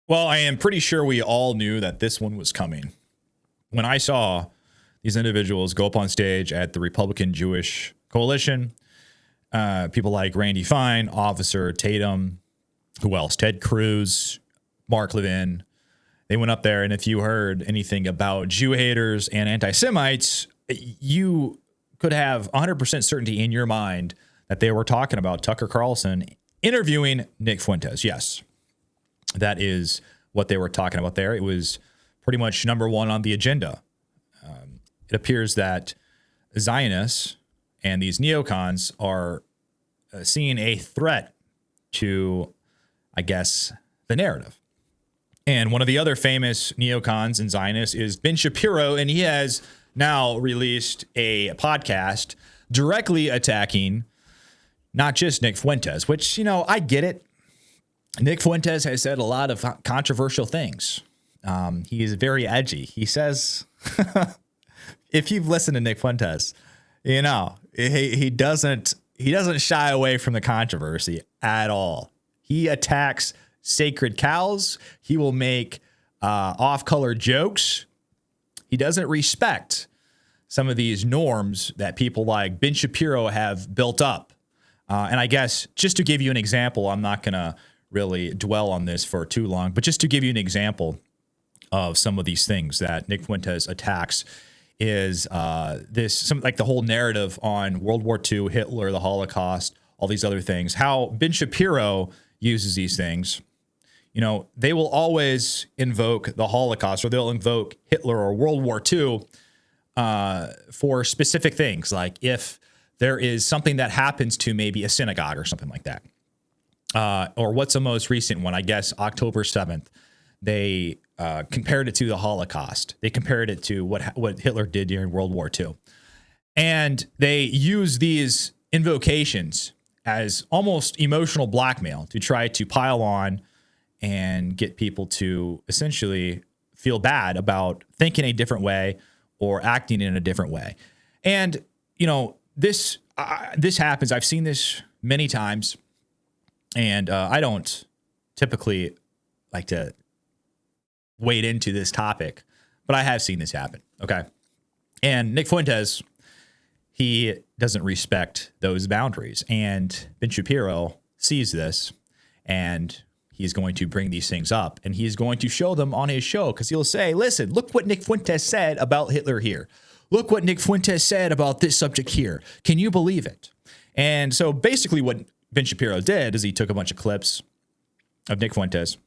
Well, I am pretty sure we all knew that this one was coming. When I saw these individuals go up on stage at the Republican Jewish Coalition, people like Randy Fine, Officer Tatum, who else? Ted Cruz, Mark Levin. They went up there, and if you heard anything about Jew haters and anti-Semites, you could have 100% certainty in your mind that they were talking about Tucker Carlson interviewing Nick Fuentes. Yes, that is what they were talking about there. It was pretty much number one on the agenda. It appears that Zionists and these neocons are seeing a threat to, I guess, the narrative. And one of the other famous neocons and Zionists is Ben Shapiro, and he has now released a podcast directly attacking not just Nick Fuentes, which, I get it. Nick Fuentes has said a lot of controversial things. He is very edgy. He says, if you've listened to Nick Fuentes, he doesn't shy away from the controversy at all. He attacks sacred cows. He will make off-color jokes. He doesn't respect some of these norms that people like Ben Shapiro have built up. And I guess just to give you an example, I'm not going to really dwell on this for too long, but just to give you an example of some of these things that Nick Fuentes attacks is like the whole narrative on World War II, Hitler, the Holocaust, all these other things, how Ben Shapiro uses these things. They will always invoke the Holocaust, or they'll invoke Hitler or World War II for specific things, like if there is something that happens to maybe a synagogue or something like that. Or what's the most recent one? I guess October 7th. They compared it to the Holocaust. They compared it to what Hitler did during World War II. And they use these invocations as almost emotional blackmail to try to pile on and get people to essentially feel bad about thinking a different way or acting in a different way. And, this happens. I've seen this many times. And I don't typically like to wade into this topic, but I have seen this happen. Okay. And Nick Fuentes, he doesn't respect those boundaries. And Ben Shapiro sees this, and he's going to bring these things up, and he's going to show them on his show, because he'll say, listen, look what Nick Fuentes said about Hitler here. Look what Nick Fuentes said about this subject here. Can you believe it? And so basically what Ben Shapiro did is he took a bunch of clips of Nick Fuentes,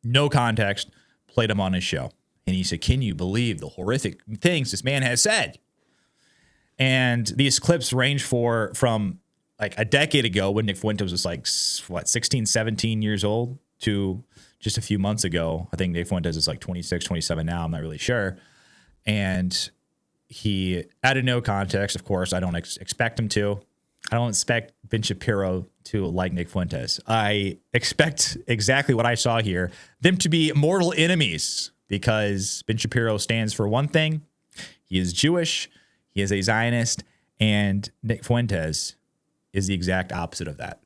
no context, played them on his show. And he said, can you believe the horrific things this man has said? And these clips range from like a decade ago when Nick Fuentes was like, 16, 17 years old, to just a few months ago. I think Nick Fuentes is like 26, 27 now. I'm not really sure. And he added no context. Of course, I don't expect him to. I don't expect Ben Shapiro to like Nick Fuentes. I expect exactly what I saw here, them to be mortal enemies, because Ben Shapiro stands for one thing. He is Jewish. He is a Zionist. And Nick Fuentes is the exact opposite of that.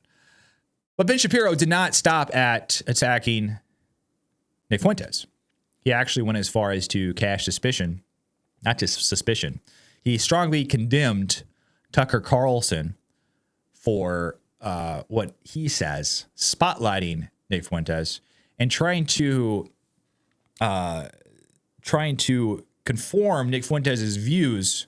But Ben Shapiro did not stop at attacking Nick Fuentes. He actually went as far as to cast suspicion, not just suspicion. He strongly condemned Tucker Carlson for what he says, spotlighting Nick Fuentes and trying to conform Nick Fuentes' views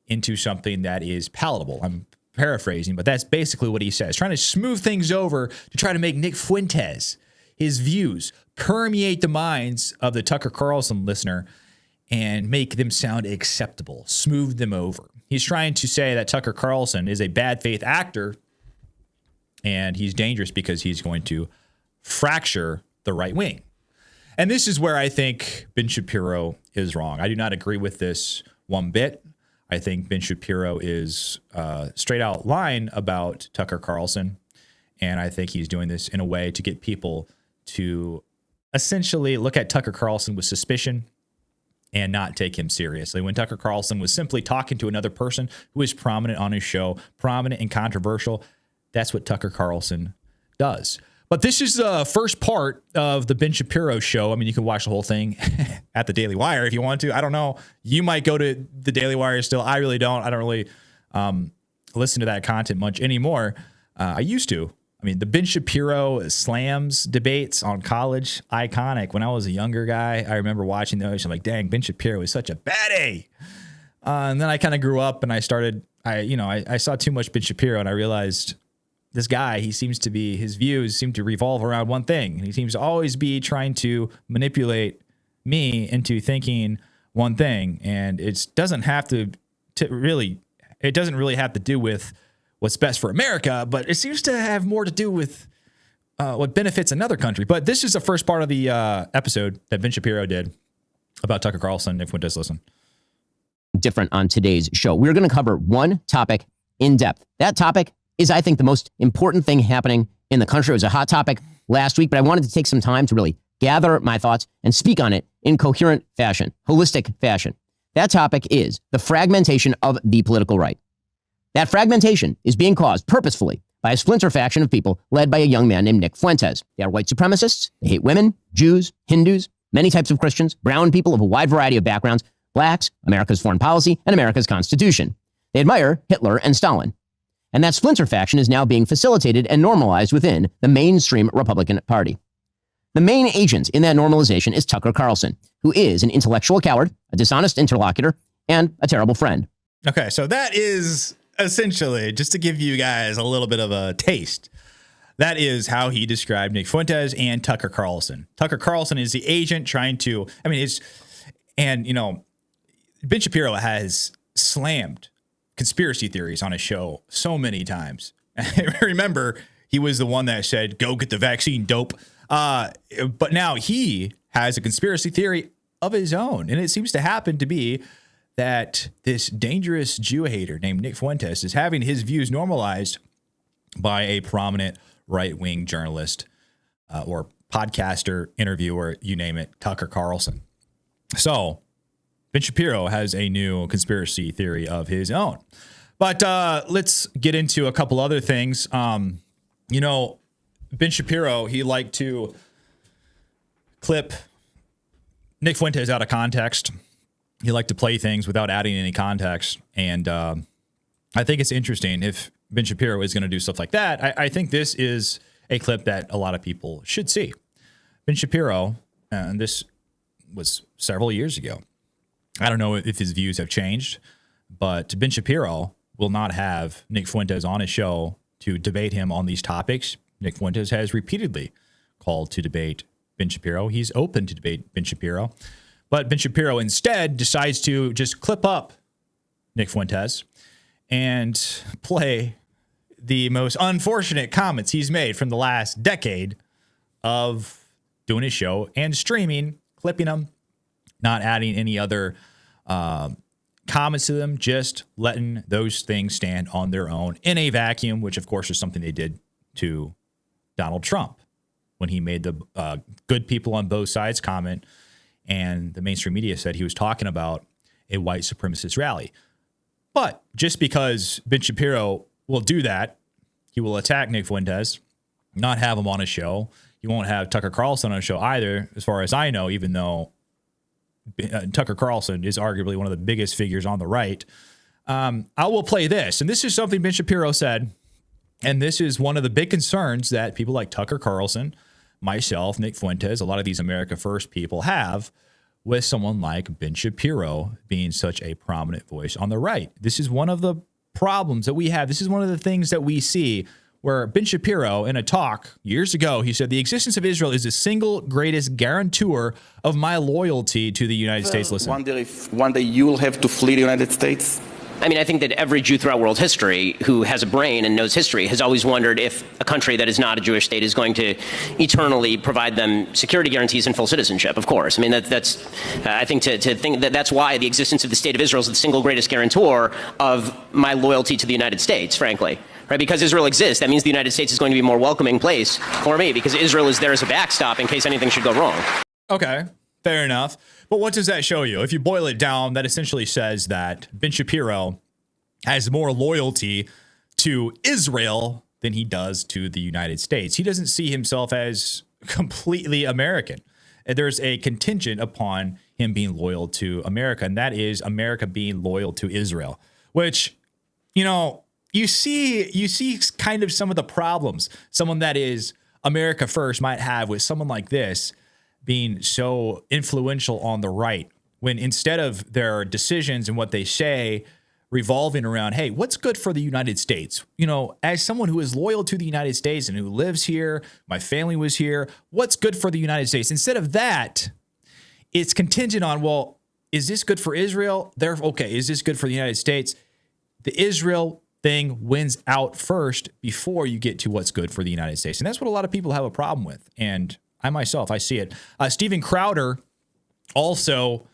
into something that is palatable. I'm paraphrasing, but that's basically what he says. Trying to smooth things over to try to make Nick Fuentes, his views, permeate the minds of the Tucker Carlson listener and make them sound acceptable, smooth them over. He's trying to say that Tucker Carlson is a bad faith actor, and he's dangerous because he's going to fracture the right wing. And this is where I think Ben Shapiro is wrong. I do not agree with this one bit. I think Ben Shapiro is straight out lying about Tucker Carlson, and I think he's doing this in a way to get people to essentially look at Tucker Carlson with suspicion and not take him seriously, when Tucker Carlson was simply talking to another person who is prominent on his show, prominent and controversial. That's what Tucker Carlson does. But this is the first part of the Ben Shapiro show. I mean, you can watch the whole thing at the Daily Wire if you want to. I don't know. You might go to the Daily Wire still. I really don't. I don't really listen to that content much anymore. I used to. I mean, the Ben Shapiro slams debates on college, iconic. When I was a younger guy, I remember watching those. I'm like, dang, Ben Shapiro is such a baddie. And then I kind of grew up and I saw too much Ben Shapiro and I realized this guy, his views seem to revolve around one thing. And he seems to always be trying to manipulate me into thinking one thing. And it doesn't really have to do with what's best for America, but it seems to have more to do with what benefits another country. But this is the first part of the episode that Ben Shapiro did about Tucker Carlson. Nick Fuentes, listen. Different on today's show. We're going to cover one topic in depth. That topic is, I think, the most important thing happening in the country. It was a hot topic last week, but I wanted to take some time to really gather my thoughts and speak on it in coherent fashion, holistic fashion. That topic is the fragmentation of the political right. That fragmentation is being caused purposefully by a splinter faction of people led by a young man named Nick Fuentes. They are white supremacists. They hate women, Jews, Hindus, many types of Christians, brown people of a wide variety of backgrounds, blacks, America's foreign policy, and America's Constitution. They admire Hitler and Stalin. And that splinter faction is now being facilitated and normalized within the mainstream Republican Party. The main agent in that normalization is Tucker Carlson, who is an intellectual coward, a dishonest interlocutor, and a terrible friend. Okay, so that is essentially, just to give you guys a little bit of a taste, that is how he described Nick Fuentes and Tucker Carlson. Tucker Carlson is the agent trying to, Ben Shapiro has slammed conspiracy theories on his show so many times. Remember, he was the one that said, go get the vaccine, dope. But now he has a conspiracy theory of his own. And it seems to happen to be that this dangerous Jew hater named Nick Fuentes is having his views normalized by a prominent right-wing journalist or podcaster, interviewer, you name it, Tucker Carlson. So Ben Shapiro has a new conspiracy theory of his own. But let's get into a couple other things. Ben Shapiro, he liked to clip Nick Fuentes out of context. He liked to play things without adding any context. And I think it's interesting if Ben Shapiro is going to do stuff like that. I think this is a clip that a lot of people should see. Ben Shapiro, and this was several years ago. I don't know if his views have changed, but Ben Shapiro will not have Nick Fuentes on his show to debate him on these topics. Nick Fuentes has repeatedly called to debate Ben Shapiro. He's open to debate Ben Shapiro, but Ben Shapiro instead decides to just clip up Nick Fuentes and play the most unfortunate comments he's made from the last decade of doing his show and streaming, clipping them, not adding any other comments to them, just letting those things stand on their own in a vacuum, which of course is something they did to Donald Trump when he made the good people on both sides comment, and the mainstream media said he was talking about a white supremacist rally. But just because Ben Shapiro will do that, he will attack Nick Fuentes, not have him on a show. He won't have Tucker Carlson on a show either, as far as I know, even though Tucker Carlson is arguably one of the biggest figures on the right. I will play this. And this is something Ben Shapiro said. And this is one of the big concerns that people like Tucker Carlson, myself, Nick Fuentes, a lot of these America First people have with someone like Ben Shapiro being such a prominent voice on the right. This is one of the problems that we have. This is one of the things that we see where Ben Shapiro, in a talk years ago, he said, the existence of Israel is the single greatest guarantor of my loyalty to the United States. Listen. Wonder if one day you will have to flee the United States? I mean, I think that every Jew throughout world history who has a brain and knows history has always wondered if a country that is not a Jewish state is going to eternally provide them security guarantees and full citizenship, of course. I mean, that's I think to think that that's why the existence of the state of Israel is the single greatest guarantor of my loyalty to the United States, frankly. Right? Because Israel exists, that means the United States is going to be a more welcoming place for me, because Israel is there as a backstop in case anything should go wrong. Okay, fair enough. But what does that show you? If you boil it down, that essentially says that Ben Shapiro has more loyalty to Israel than he does to the United States. He doesn't see himself as completely American. And there's a contingent upon him being loyal to America, and that is America being loyal to Israel, which, you see kind of some of the problems someone that is America first might have with someone like this being so influential on the right, when instead of their decisions and what they say revolving around, hey, what's good for the United States? As someone who is loyal to the United States and who lives here, my family was here, what's good for the United States? Instead of that, it's contingent on, well, is this good for Israel? Is this good for the United States? The Israel thing wins out first before you get to what's good for the United States. And that's what a lot of people have a problem with. And I myself, I see it. Steven Crowder also,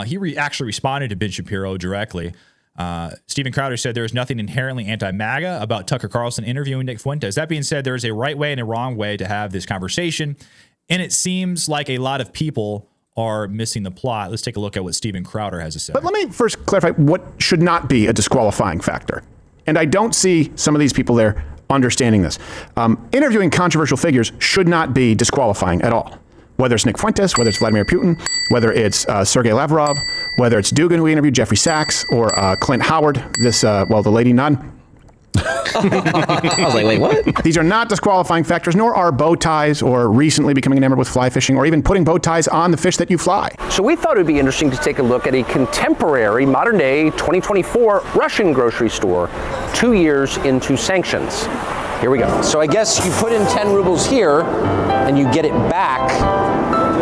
he actually responded to Ben Shapiro directly. Steven Crowder said there is nothing inherently anti-MAGA about Tucker Carlson interviewing Nick Fuentes. That being said, there is a right way and a wrong way to have this conversation. And it seems like a lot of people are missing the plot. Let's take a look at what Steven Crowder has to say. But let me first clarify what should not be a disqualifying factor. And I don't see some of these people there understanding this. Interviewing controversial figures should not be disqualifying at all. Whether it's Nick Fuentes, whether it's Vladimir Putin, whether it's Sergei Lavrov, whether it's Dugin, who we interviewed, Jeffrey Sachs, or Clint Howard, the lady nun. I was like, wait, what? These are not disqualifying factors, nor are bow ties or recently becoming enamored with fly fishing or even putting bow ties on the fish that you fly. So we thought it would be interesting to take a look at a contemporary, modern-day 2024 Russian grocery store 2 years into sanctions. Here we go. So I guess you put in 10 rubles here and you get it back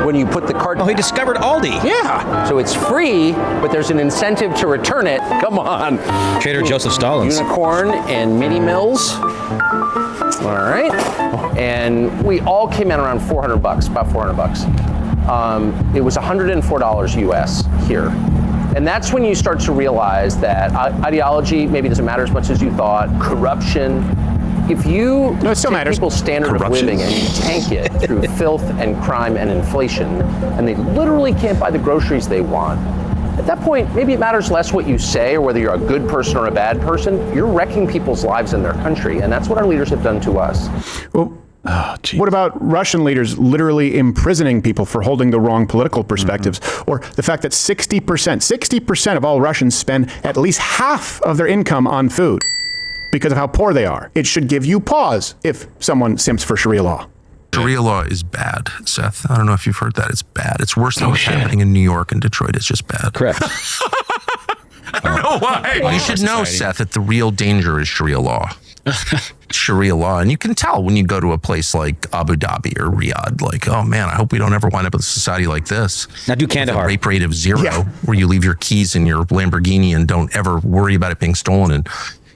when you put the cart. Oh, he discovered Aldi. Yeah. So it's free, but there's an incentive to return it. Come on. Trader Joseph Stalin's. Unicorn and mini mills. All right. And we all came in around $400, about $400. It was $104 US here. And that's when you start to realize that ideology maybe doesn't matter as much as you thought. Corruption. If you take people's standard of living and you tank it through filth and crime and inflation, and they literally can't buy the groceries they want, at that point, maybe it matters less what you say or whether you're a good person or a bad person. You're wrecking people's lives in their country, and that's what our leaders have done to us. Well, what about Russian leaders literally imprisoning people for holding the wrong political perspectives? Or the fact that 60% of all Russians spend at least half of their income on food because of how poor they are. It should give you pause if someone simps for Sharia law. Sharia law is bad, Seth. I don't know if you've heard that. It's bad. It's worse than what's happening in New York and Detroit. It's just bad. Correct. I don't know why. You should know, Seth, that the real danger is Sharia law. Sharia law. And you can tell when you go to a place like Abu Dhabi or Riyadh, like, oh man, I hope we don't ever wind up with a society like this. Now do Kandahar. A rape rate of 0, where you leave your keys in your Lamborghini and don't ever worry about it being stolen. And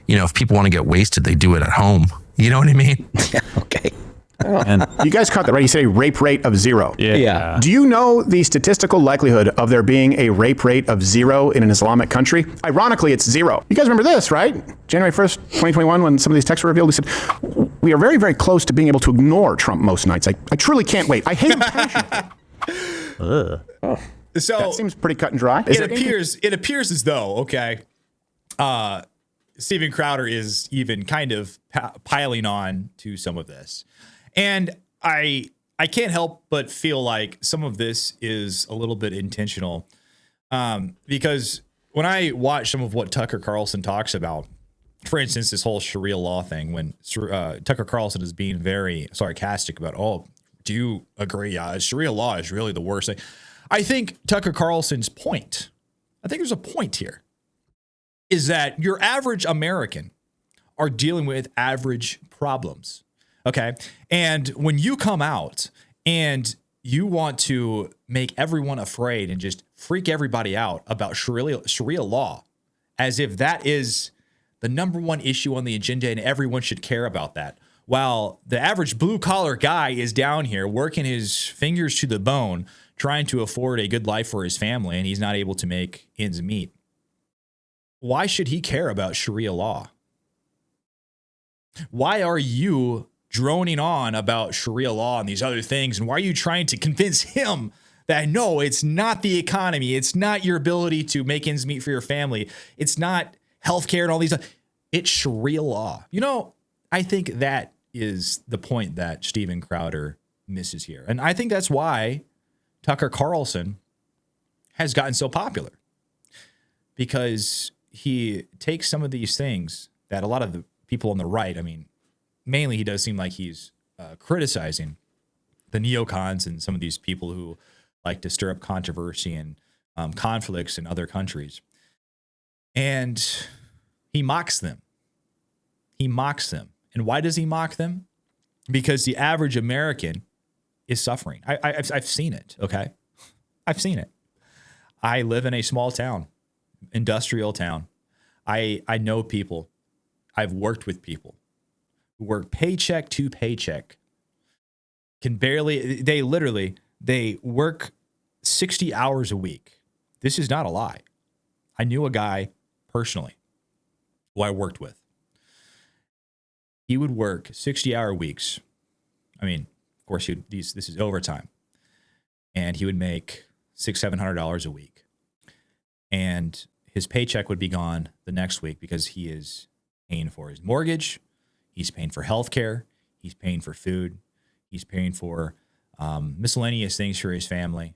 if people want to get wasted, they do it at home. You know what I mean? Okay. And you guys caught that, right? You said a rape rate of 0. Yeah. Do you know the statistical likelihood of there being a rape rate of 0 in an Islamic country? Ironically, it's 0. You guys remember this, right? January 1st, 2021, when some of these texts were revealed, we said, we are very, very close to being able to ignore Trump most nights. I truly can't wait. I hate him passionately. So that seems pretty cut and dry. It appears as though, Steven Crowder is even kind of piling on to some of this. And I can't help but feel like some of this is a little bit intentional, because when I watch some of what Tucker Carlson talks about, for instance, this whole Sharia law thing, when Tucker Carlson is being very sarcastic about, do you agree? Sharia law is really the worst thing. I think Tucker Carlson's point, I think there's a point here, is that your average American are dealing with average problems. Okay. And when you come out and you want to make everyone afraid and just freak everybody out about Sharia law, as if that is the number one issue on the agenda and everyone should care about that, while the average blue collar guy is down here working his fingers to the bone, trying to afford a good life for his family, and he's not able to make ends meet. Why should he care about Sharia law? Why are you droning on about Sharia law and these other things? And why are you trying to convince him that, no, it's not the economy. It's not your ability to make ends meet for your family. It's not healthcare and all these. It's Sharia law. I think that is the point that Steven Crowder misses here. And I think that's why Tucker Carlson has gotten so popular, because he takes some of these things that a lot of the people on the right, I mean, mainly he does seem like he's criticizing the neocons and some of these people who like to stir up controversy and conflicts in other countries. And he mocks them. He mocks them. And why does he mock them? Because the average American is suffering. I've seen it, okay? I've seen it. I live in a small town, industrial town. I know people. I've worked with people who work paycheck to paycheck. They work 60 hours a week. This is not a lie. I knew a guy personally who I worked with. He would work 60-hour weeks. I mean, of course, this is overtime. And he would make $600-700 a week. And his paycheck would be gone the next week because he is paying for his mortgage. He's paying for healthcare. He's paying for food. He's paying for miscellaneous things for his family.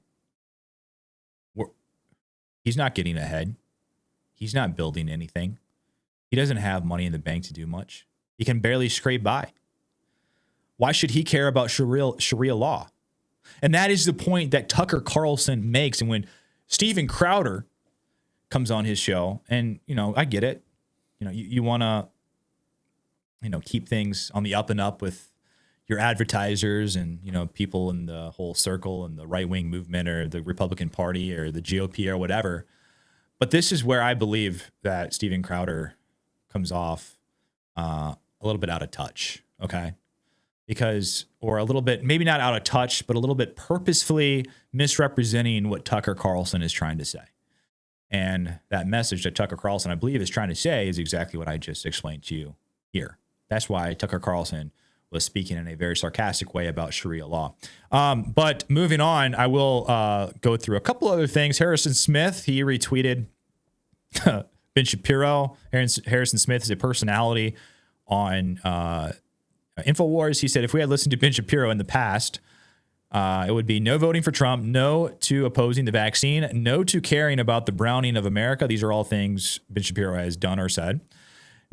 He's not getting ahead. He's not building anything. He doesn't have money in the bank to do much. He can barely scrape by. Why should he care about Sharia law? And that is the point that Tucker Carlson makes. And when Steven Crowder comes on his show, and, I get it. You want to, keep things on the up and up with your advertisers and, people in the whole circle and the right-wing movement or the Republican Party or the GOP or whatever. But this is where I believe that Steven Crowder comes off a little bit out of touch, okay? Or a little bit, maybe not out of touch, but a little bit purposefully misrepresenting what Tucker Carlson is trying to say. And that message that Tucker Carlson, I believe, is trying to say is exactly what I just explained to you here. That's why Tucker Carlson was speaking in a very sarcastic way about Sharia law. But moving on, I will go through a couple other things. Harrison Smith, he retweeted Ben Shapiro. Harrison Smith is a personality on InfoWars. He said, if we had listened to Ben Shapiro in the past, it would be no voting for Trump, no to opposing the vaccine, no to caring about the browning of America. These are all things Ben Shapiro has done or said.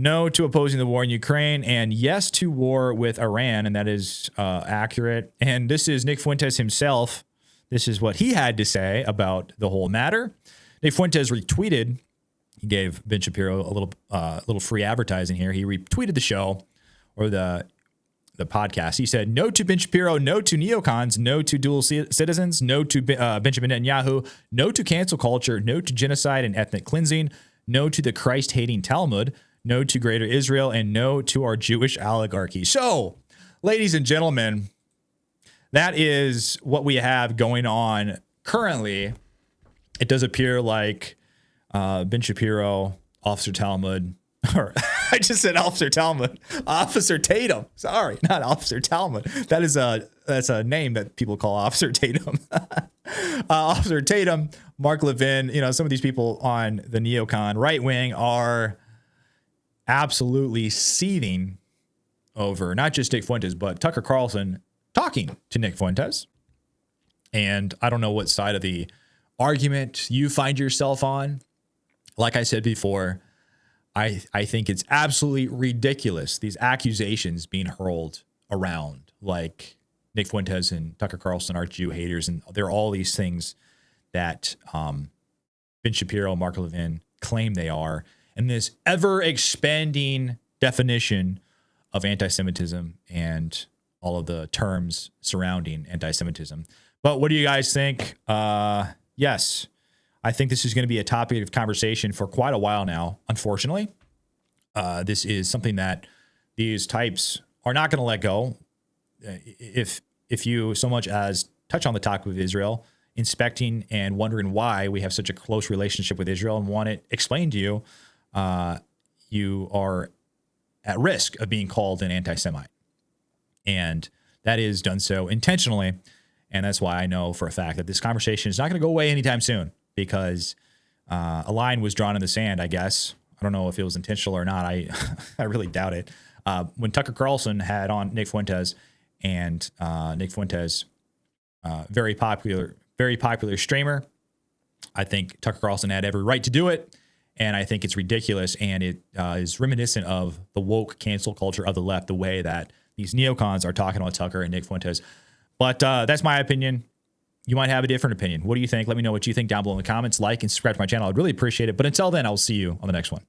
No to opposing the war in Ukraine, and yes to war with Iran, and that is accurate. And this is Nick Fuentes himself. This is what he had to say about the whole matter. Nick Fuentes retweeted. He gave Ben Shapiro a little free advertising here. He retweeted the show or the podcast. He said, no to Ben Shapiro, no to neocons, no to dual citizens, no to Benjamin Netanyahu, no to cancel culture, no to genocide and ethnic cleansing, no to the Christ-hating Talmud, no to Greater Israel, and no to our Jewish oligarchy. So, ladies and gentlemen, that is what we have going on currently. It does appear like Ben Shapiro, Officer Talmud, or I just said Officer Talmud, Officer Tatum. Sorry, not Officer Talmud. That's a name that people call Officer Tatum. Officer Tatum, Mark Levin, some of these people on the neocon right wing are absolutely seething over not just Nick Fuentes, but Tucker Carlson talking to Nick Fuentes. And I don't know what side of the argument you find yourself on. Like I said before, I think it's absolutely ridiculous, these accusations being hurled around, like Nick Fuentes and Tucker Carlson are Jew haters, and there are all these things that Ben Shapiro, Mark Levin claim they are, and this ever-expanding definition of anti-Semitism and all of the terms surrounding anti-Semitism. But what do you guys think? Yes, I think this is going to be a topic of conversation for quite a while now, unfortunately. This is something that these types are not going to let go. If you so much as touch on the topic of Israel, inspecting and wondering why we have such a close relationship with Israel and want it explained to you, you are at risk of being called an anti-Semite. And that is done so intentionally. And that's why I know for a fact that this conversation is not going to go away anytime soon, because a line was drawn in the sand, I guess. I don't know if it was intentional or not. I really doubt it. When Tucker Carlson had on Nick Fuentes, and Nick Fuentes, very popular streamer, I think Tucker Carlson had every right to do it. And I think it's ridiculous, and it is reminiscent of the woke cancel culture of the left, the way that these neocons are talking about Tucker and Nick Fuentes. But that's my opinion. You might have a different opinion. What do you think? Let me know what you think down below in the comments. Like and subscribe to my channel. I'd really appreciate it. But until then, I'll see you on the next one.